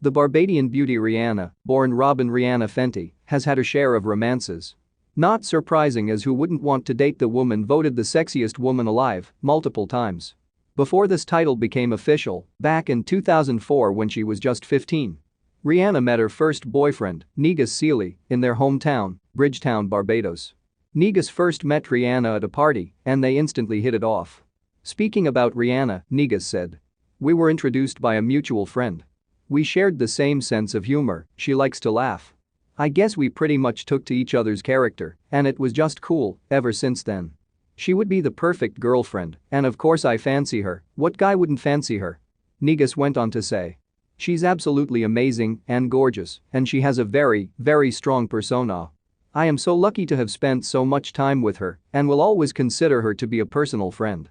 The Barbadian beauty Rihanna, born Robyn Rihanna Fenty, has had her share of romances. Not surprising, as who wouldn't want to date the woman voted the sexiest woman alive multiple times. Before this title became official, back in 2004 when she was just 15, Rihanna met her first boyfriend, Negus Seeley, in their hometown, Bridgetown, Barbados. Negus first met Rihanna at a party, and they instantly hit it off. Speaking about Rihanna, Negus said, "We were introduced by a mutual friend. We shared the same sense of humor, she likes to laugh. I guess we pretty much took to each other's character, and it was just cool ever since then. She would be the perfect girlfriend, and of course I fancy her, what guy wouldn't fancy her?" Negus went on to say, "She's absolutely amazing and gorgeous, and she has a very, very strong persona. I am so lucky to have spent so much time with her and will always consider her to be a personal friend."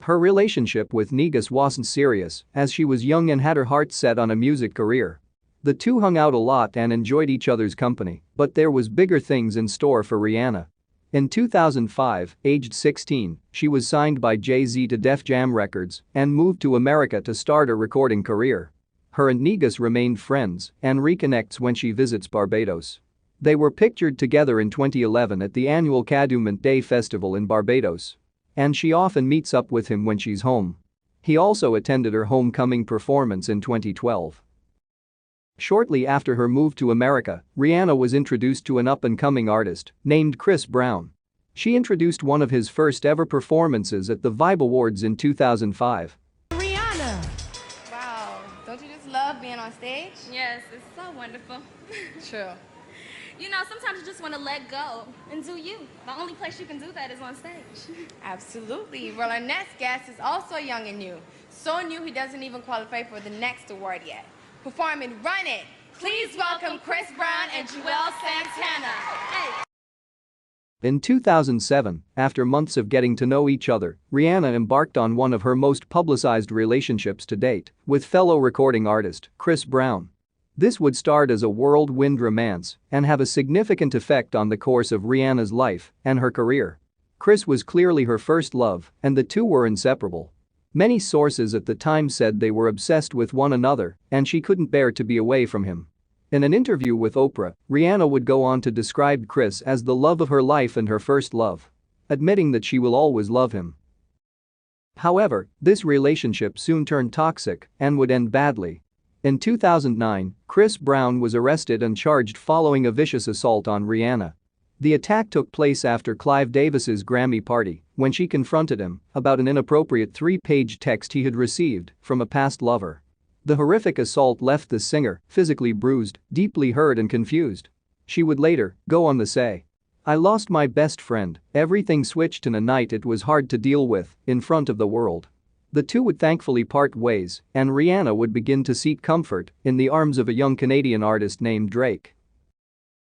Her relationship with Negus wasn't serious, as she was young and had her heart set on a music career. The two hung out a lot and enjoyed each other's company, but there was bigger things in store for Rihanna. In 2005, aged 16, she was signed by Jay-Z to Def Jam Records and moved to America to start a recording career. Her and Negus remained friends and reconnects when she visits Barbados. They were pictured together in 2011 at the annual Calumet Day Festival in Barbados. And she often meets up with him when she's home. He also attended her homecoming performance in 2012. Shortly after her move to America, Rihanna was introduced to an up-and-coming artist named Chris Brown. She introduced one of his first ever performances at the Vibe Awards in 2005. Rihanna! Wow, don't you just love being on stage? Yes, it's so wonderful. True. You know, sometimes you just want to let go and do you. The only place you can do that is on stage. Absolutely. Well, our next guest is also young and new. So new he doesn't even qualify for the next award yet. Performing Run It, please welcome Chris Brown and Juelz Santana. Hey. In 2007, after months of getting to know each other, Rihanna embarked on one of her most publicized relationships to date with fellow recording artist Chris Brown. This would start as a whirlwind romance and have a significant effect on the course of Rihanna's life and her career. Chris was clearly her first love, and the two were inseparable. Many sources at the time said they were obsessed with one another and she couldn't bear to be away from him. In an interview with Oprah, Rihanna would go on to describe Chris as the love of her life and her first love, admitting that she will always love him. However, this relationship soon turned toxic and would end badly. In 2009, Chris Brown was arrested and charged following a vicious assault on Rihanna. The attack took place after Clive Davis's Grammy party when she confronted him about an inappropriate 3-page text he had received from a past lover. The horrific assault left the singer physically bruised, deeply hurt and confused. She would later go on to say, "I lost my best friend, everything switched in a night it was hard to deal with in front of the world." The two would thankfully part ways, and Rihanna would begin to seek comfort in the arms of a young Canadian artist named Drake.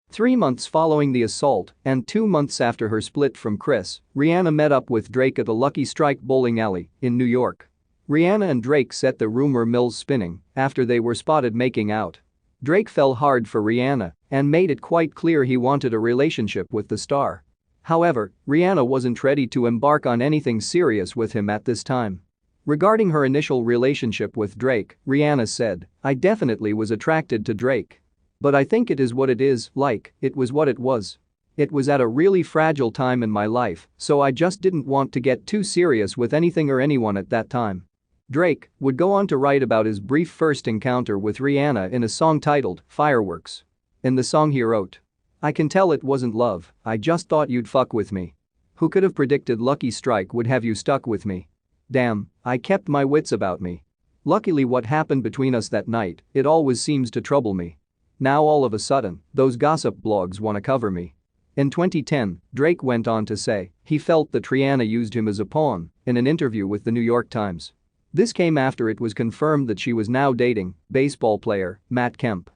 3 months following the assault and 2 months after her split from Chris, Rihanna met up with Drake at a Lucky Strike bowling alley in New York. Rihanna and Drake set the rumor mills spinning after they were spotted making out. Drake fell hard for Rihanna and made it quite clear he wanted a relationship with the star. However, Rihanna wasn't ready to embark on anything serious with him at this time. Regarding her initial relationship with Drake, Rihanna said, "I definitely was attracted to Drake. But I think it is what it is, like, it was what it was. It was at a really fragile time in my life, so I just didn't want to get too serious with anything or anyone at that time." Drake would go on to write about his brief first encounter with Rihanna in a song titled Fireworks. In the song he wrote, "I can tell it wasn't love, I just thought you'd fuck with me. Who could have predicted Lucky Strike would have you stuck with me? Damn, I kept my wits about me. Luckily what happened between us that night, it always seems to trouble me. Now all of a sudden, those gossip blogs wanna cover me." In 2010, Drake went on to say he felt that Rihanna used him as a pawn in an interview with the New York Times. This came after it was confirmed that she was now dating baseball player Matt Kemp.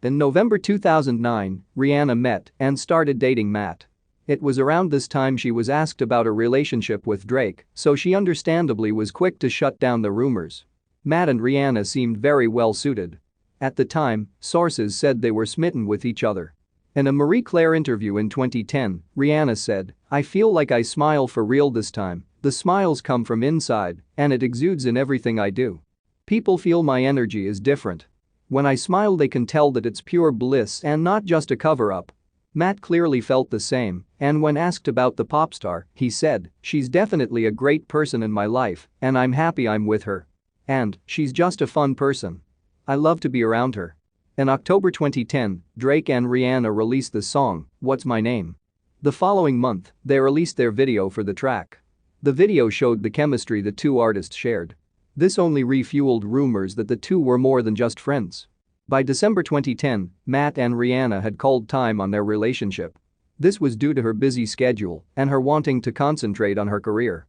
In November 2009, Rihanna met and started dating Matt. It was around this time she was asked about her relationship with Drake, so she understandably was quick to shut down the rumors. Matt and Rihanna seemed very well suited. At the time, sources said they were smitten with each other. In a Marie Claire interview in 2010, Rihanna said, "I feel like I smile for real this time, the smiles come from inside, and it exudes in everything I do." People feel my energy is different. When I smile they can tell that it's pure bliss and not just a cover-up. Matt clearly felt the same, and when asked about the pop star, he said, "She's definitely a great person in my life, and I'm happy I'm with her. And she's just a fun person. I love to be around her." In October 2010, Drake and Rihanna released the song, "What's My Name?" The following month, they released their video for the track. The video showed the chemistry the two artists shared. This only refueled rumors that the two were more than just friends. By December 2010, Matt and Rihanna had called time on their relationship. This was due to her busy schedule and her wanting to concentrate on her career.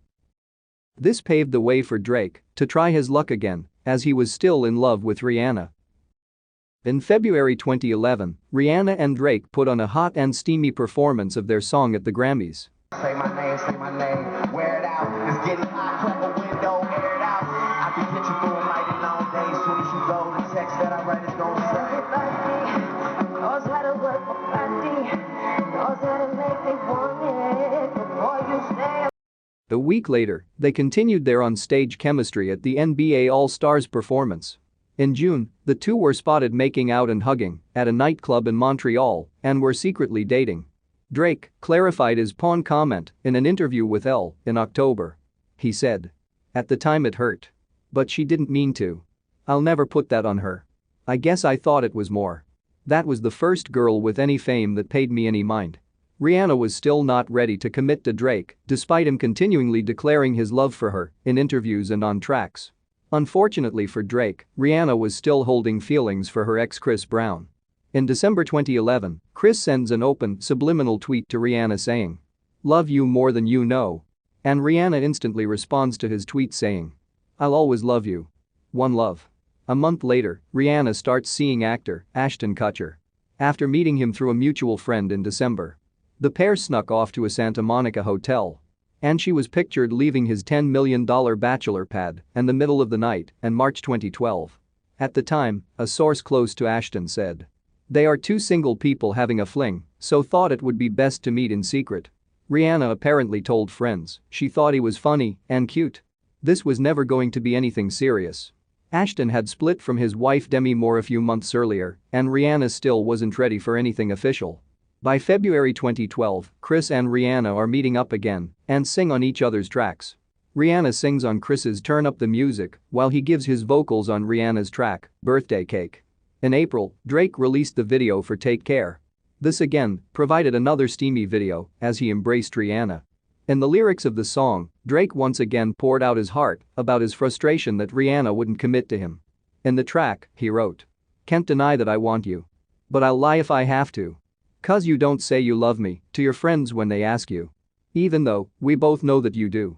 This paved the way for Drake to try his luck again, as he was still in love with Rihanna. In February 2011, Rihanna and Drake put on a hot and steamy performance of their song at the Grammys. Say my name, wear it out. It's getting hot, crack a window, air it out. I can get you through a night and long day. As soon as you go, the text that I write is gonna say. Knows how to work for plenty, knows how to make me want it before you stay. A week later, they continued their on-stage chemistry at the NBA All-Stars performance. In June, the two were spotted making out and hugging at a nightclub in Montreal and were secretly dating. Drake clarified his pawn comment in an interview with Elle in October. He said, "At the time it hurt. But she didn't mean to. I'll never put that on her. I guess I thought it was more. That was the first girl with any fame that paid me any mind." Rihanna was still not ready to commit to Drake despite him continually declaring his love for her in interviews and on tracks. Unfortunately for Drake, Rihanna was still holding feelings for her ex Chris Brown. In December 2011, Chris sends an open, subliminal tweet to Rihanna saying, "Love you more than you know." And Rihanna instantly responds to his tweet saying, "I'll always love you. One love." A month later, Rihanna starts seeing actor Ashton Kutcher. After meeting him through a mutual friend in December, the pair snuck off to a Santa Monica hotel. And she was pictured leaving his $10 million bachelor pad in the middle of the night in March 2012. At the time, a source close to Ashton said, "They are two single people having a fling, so thought it would be best to meet in secret." Rihanna apparently told friends she thought he was funny and cute. This was never going to be anything serious. Ashton had split from his wife Demi Moore a few months earlier, and Rihanna still wasn't ready for anything official. By February 2012, Chris and Rihanna are meeting up again and sing on each other's tracks. Rihanna sings on Chris's Turn Up the Music while he gives his vocals on Rihanna's track, Birthday Cake. In April, Drake released the video for Take Care. This again provided another steamy video as he embraced Rihanna. In the lyrics of the song, Drake once again poured out his heart about his frustration that Rihanna wouldn't commit to him. In the track, he wrote, "Can't deny that I want you. But I'll lie if I have to. 'Cause you don't say you love me to your friends when they ask you. Even though we both know that you do."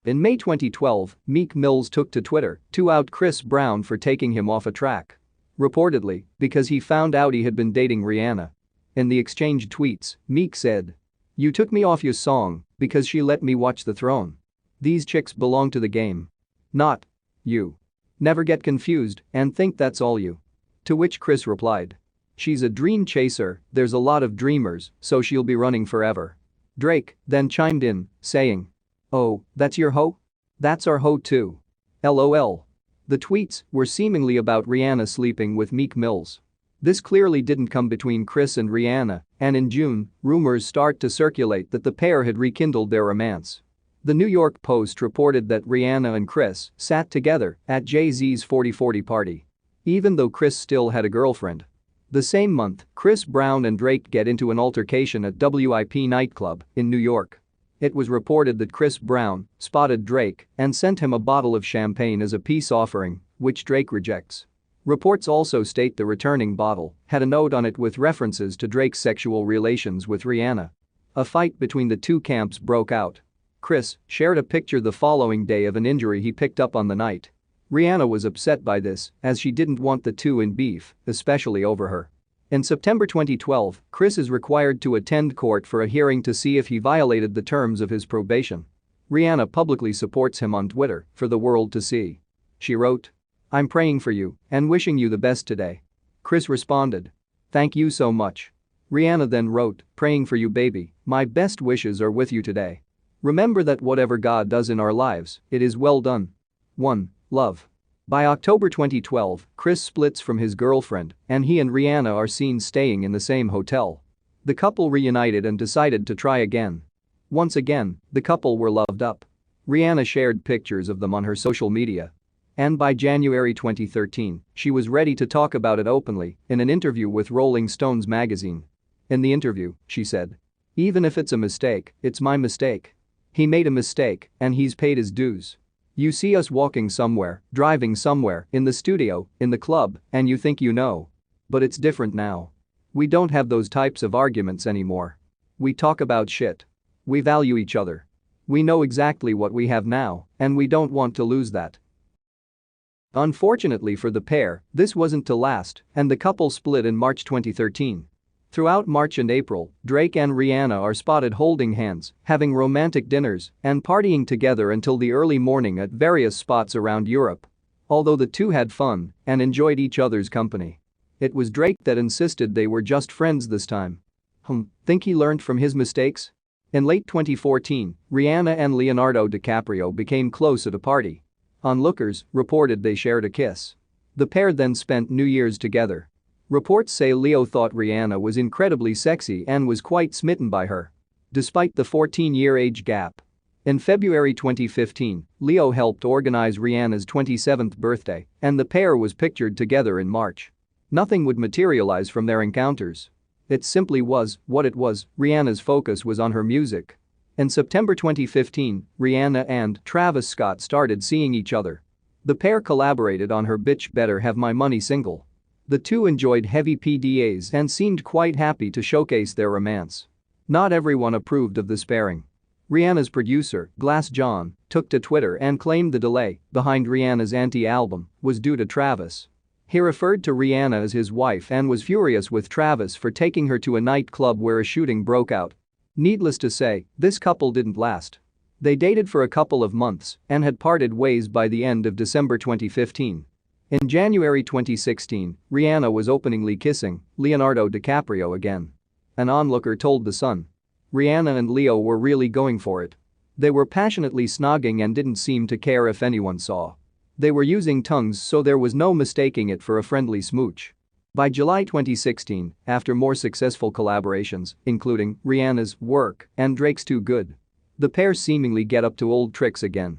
In May 2012, Meek Mills took to Twitter to out Chris Brown for taking him off a track. Reportedly, because he found out he had been dating Rihanna. In the exchanged tweets, Meek said, "You took me off your song because she let me watch the throne. These chicks belong to the game. Not you. Never get confused and think that's all you." To which Chris replied, "She's a dream chaser, there's a lot of dreamers, so she'll be running forever." Drake then chimed in, saying, "Oh, that's your hoe? That's our hoe too. LOL." The tweets were seemingly about Rihanna sleeping with Meek Mills. This clearly didn't come between Chris and Rihanna, and in June, rumors start to circulate that the pair had rekindled their romance. The New York Post reported that Rihanna and Chris sat together at Jay-Z's 40/40 party. Even though Chris still had a girlfriend. The same month, Chris Brown and Drake get into an altercation at WIP nightclub in New York. It was reported that Chris Brown spotted Drake and sent him a bottle of champagne as a peace offering, which Drake rejects. Reports also state the returning bottle had a note on it with references to Drake's sexual relations with Rihanna. A fight between the two camps broke out. Chris shared a picture the following day of an injury he picked up on the night. Rihanna was upset by this as she didn't want the two in beef, especially over her. In September 2012, Chris is required to attend court for a hearing to see if he violated the terms of his probation. Rihanna publicly supports him on Twitter for the world to see. She wrote, "I'm praying for you and wishing you the best today." Chris responded, "Thank you so much." Rihanna then wrote, "Praying for you baby, my best wishes are with you today. Remember that whatever God does in our lives, it is well done." 1. love. By October 2012, Chris splits from his girlfriend, and he and Rihanna are seen staying in the same hotel. The couple reunited and decided to try again. Once again, the couple were loved up. Rihanna shared pictures of them on her social media. And by January 2013, she was ready to talk about it openly in an interview with Rolling Stones magazine. In the interview, she said, "Even if it's a mistake, it's my mistake. He made a mistake, and he's paid his dues. You see us walking somewhere, driving somewhere, in the studio, in the club, and you think you know. But it's different now. We don't have those types of arguments anymore. We talk about shit. We value each other. We know exactly what we have now, and we don't want to lose that." Unfortunately for the pair, this wasn't to last, and the couple split in March 2013. Throughout March and April, Drake and Rihanna are spotted holding hands, having romantic dinners, and partying together until the early morning at various spots around Europe. Although the two had fun and enjoyed each other's company. It was Drake that insisted they were just friends this time. Think he learned from his mistakes? In late 2014, Rihanna and Leonardo DiCaprio became close at a party. Onlookers reported they shared a kiss. The pair then spent New Year's together. Reports say Leo thought Rihanna was incredibly sexy and was quite smitten by her. Despite the 14-year age gap. In February 2015, Leo helped organize Rihanna's 27th birthday, and the pair was pictured together in March. Nothing would materialize from their encounters. It simply was what it was. Rihanna's focus was on her music. In September 2015, Rihanna and Travis Scott started seeing each other. The pair collaborated on her Bitch Better Have My Money single. The two enjoyed heavy PDAs and seemed quite happy to showcase their romance. Not everyone approved of this pairing. Rihanna's producer, Glass John, took to Twitter and claimed the delay behind Rihanna's Anti album was due to Travis. He referred to Rihanna as his wife and was furious with Travis for taking her to a nightclub where a shooting broke out. Needless to say, this couple didn't last. They dated for a couple of months and had parted ways by the end of December 2015. In January 2016, Rihanna was openly kissing Leonardo DiCaprio again. An onlooker told The Sun. Rihanna and Leo were really going for it. They were passionately snogging and didn't seem to care if anyone saw. They were using tongues, so there was no mistaking it for a friendly smooch. By July 2016, after more successful collaborations, including Rihanna's Work and Drake's Too Good, the pair seemingly get up to old tricks again.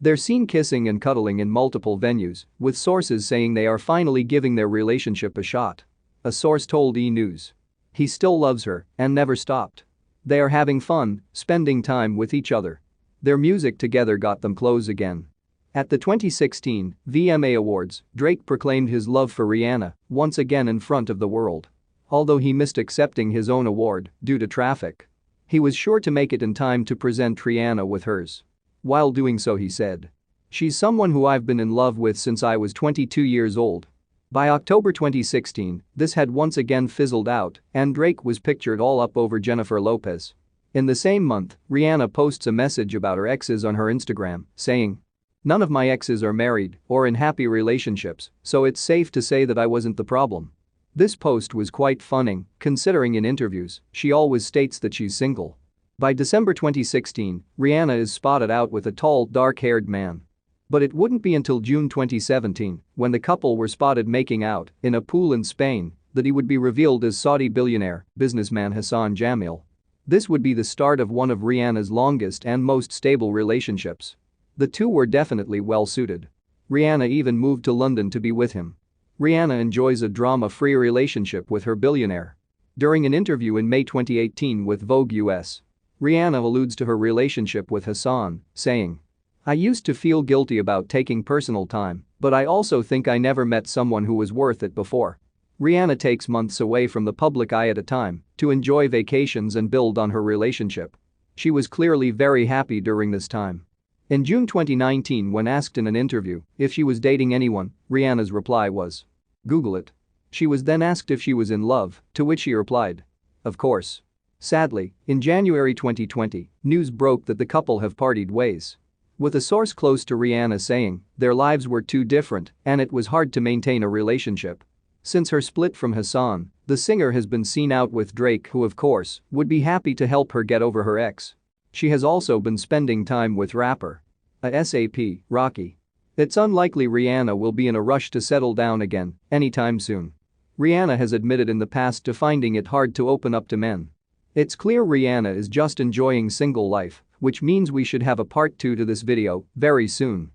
They're seen kissing and cuddling in multiple venues, with sources saying they are finally giving their relationship a shot. A source told E! News. He still loves her and never stopped. They are having fun, spending time with each other. Their music together got them close again. At the 2016 VMA Awards, Drake proclaimed his love for Rihanna once again in front of the world. Although he missed accepting his own award due to traffic, he was sure to make it in time to present Rihanna with hers. While doing so, he said, "She's someone who I've been in love with since I was 22 years old." By October 2016, this had once again fizzled out, and Drake was pictured all up over Jennifer Lopez. In the same month, Rihanna posts a message about her exes on her Instagram, saying, "None of my exes are married or in happy relationships, so it's safe to say that I wasn't the problem." This post was quite funny, considering in interviews, she always states that she's single. By December 2016, Rihanna is spotted out with a tall, dark-haired man. But it wouldn't be until June 2017, when the couple were spotted making out in a pool in Spain, that he would be revealed as Saudi billionaire businessman Hassan Jameel. This would be the start of one of Rihanna's longest and most stable relationships. The two were definitely well-suited. Rihanna even moved to London to be with him. Rihanna enjoys a drama-free relationship with her billionaire. During an interview in May 2018 with Vogue US, Rihanna alludes to her relationship with Hassan, saying, "I used to feel guilty about taking personal time, but I also think I never met someone who was worth it before." Rihanna takes months away from the public eye at a time to enjoy vacations and build on her relationship. She was clearly very happy during this time. In June 2019, when asked in an interview if she was dating anyone, Rihanna's reply was, "Google it." She was then asked if she was in love, to which she replied, "Of course." Sadly, in January 2020, news broke that the couple have parted ways. With a source close to Rihanna saying their lives were too different and it was hard to maintain a relationship. Since her split from Hassan, the singer has been seen out with Drake, who of course would be happy to help her get over her ex. She has also been spending time with rapper A$AP Rocky. It's unlikely Rihanna will be in a rush to settle down again anytime soon. Rihanna has admitted in the past to finding it hard to open up to men. It's clear Rihanna is just enjoying single life, which means we should have a part 2 to this video very soon.